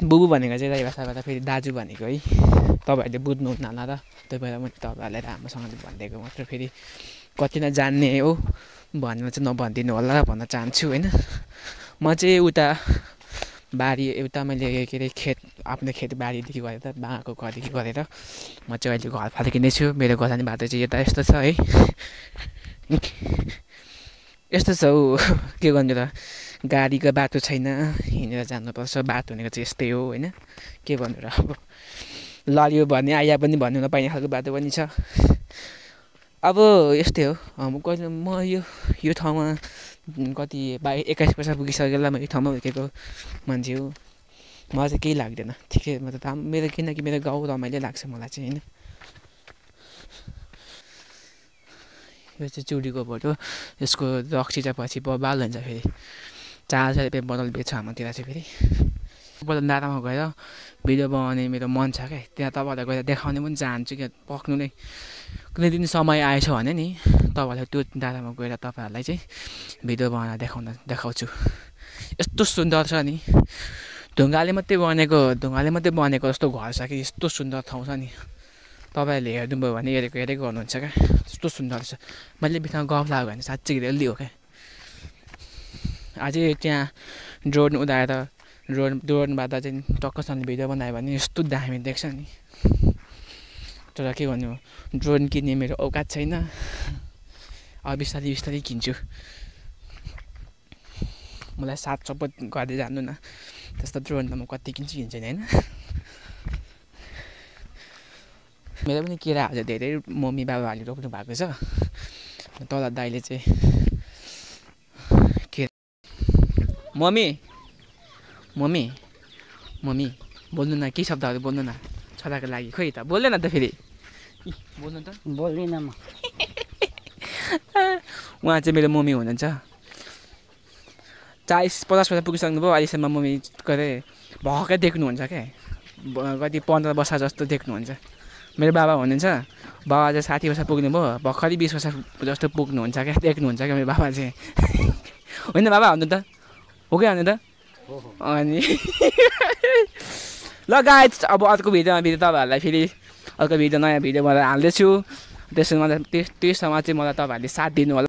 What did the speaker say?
बुबु भनेको चाहिँ राई भाषाबाट फेरि दाजु भनेको है। तपाईँहरूले बुझ्नुहुन्न होला र त्यही भएर मैले तपाईँहरूलाई राम्रोसँगले भनिदिएको मात्र। फेरि कति नजान्ने हो भनेर चाहिँ नभनिदिनु होला भन्न चाहन्छु होइन। म चाहिँ उता बारी एउटा मैले के अरे आफ्नो खेतबारीदेखि गरेर बाबाको घरदेखि गरेर म चाहिँ अहिले घर फर्किँदैछु। मेरो घर जाने बाटो चाहिँ यता यस्तो छ है। यस्तो छ हौ के गर्नु र, गाडीको बाटो छैन, हिँडेर जानुपर्छ। बाटो भनेको चाहिँ यस्तै हो होइन, के गर्नु र। अब लड्यो भने आया पनि भन्नु नपाइने खालको बाटो पनि छ। अब यस्तै हो। म यो ठाउँमा कति 21 वर्ष पुगिसकेला म यो ठाउँमा हुर्केको मान्छे हो। मलाई चाहिँ केही लाग्दैन, ठिकै मतलब मेरो, किनकि मेरो गाउँ रमाइलो लाग्छ मलाई चाहिँ होइन। यो चाहिँ चुडीको बोट हो। यसको रक्सी चाहिँ पछि बाल हुन्छ। फेरि 400 रुपियाँ बोतल बेच्छ हाम्रोतिर चाहिँ। फेरि बोतल डाँडामा गएर भिडियो बनाउने मेरो मन छ क्या। त्यहाँ तपाईँहरूलाई गएर देखाउने पनि चाहन्छु क्या। पक्नु नै कुनै दिन समय आएछ भने नि तपाईँहरूलाई त्यो डाँडामा गएर तपाईँहरूलाई चाहिँ भिडियो बनाएर देखाउँछु। यस्तो सुन्दर छ नि, ढुङ्गाले मात्रै बनेको जस्तो घर छ कि। यस्तो सुन्दर ठाउँ छ नि, तपाईँहरूले हेर्नुभयो भने हेरेकै गर्नुहुन्छ क्या। यस्तो सुन्दर छ। मैले बिचमा गफ लाग्यो भने साँच्चै रेली हो क्या। अझै त्यहाँ ड्रोन उडाएर ड्रोनबाट चाहिँ टक्कसँग भिडियो बनायो भने यस्तो दामी देख्छ नि। तर के गर्नु, ड्रोन किन्ने मेरो औकात छैन। अब बिस्तारै किन्छु। मलाई साथ सपोर्ट गर्दै जानु न। त्यस्तो ड्रोन त म कति किन्छु होइन। मेरो पनि केराहरू चाहिँ धेरै मम्मी बाबाहरूले रोप्नु भएको छ। तल दाइले चाहिँ के मम्मी बोल्नु न, केही शब्दहरू बोल्नु न छोराको लागि। खोइ त बोल्दैन त फेरि। बोल्नु त। बोल्दिनँ म। उहाँ चाहिँ मेरो मम्मी हुनुहुन्छ। 40-50 वर्ष पुगिसक्नु भयो। अहिलेसम्म मम्मी कतै भएकै देख्नुहुन्छ क्या। कति 15 वर्ष जस्तो देख्नुहुन्छ। मेरो बाबा हुनुहुन्छ। बाबा चाहिँ 60 वर्ष पुग्नुभयो। भर्खरै 20 वर्ष जस्तो पुग्नुहुन्छ क्या, देख्नुहुन्छ क्या मेरो बाबा चाहिँ। होइन बाबा भन्नु त, हो कि भन्नु त। अनि ल गाइस, अब अर्को भिडियोमा तपाईँहरूलाई फेरि अर्को नयाँ भिडियो बनाएर हाल्दैछु। त्यसमा चाहिँ मलाई तपाईँहरूले साथ दिनु होला।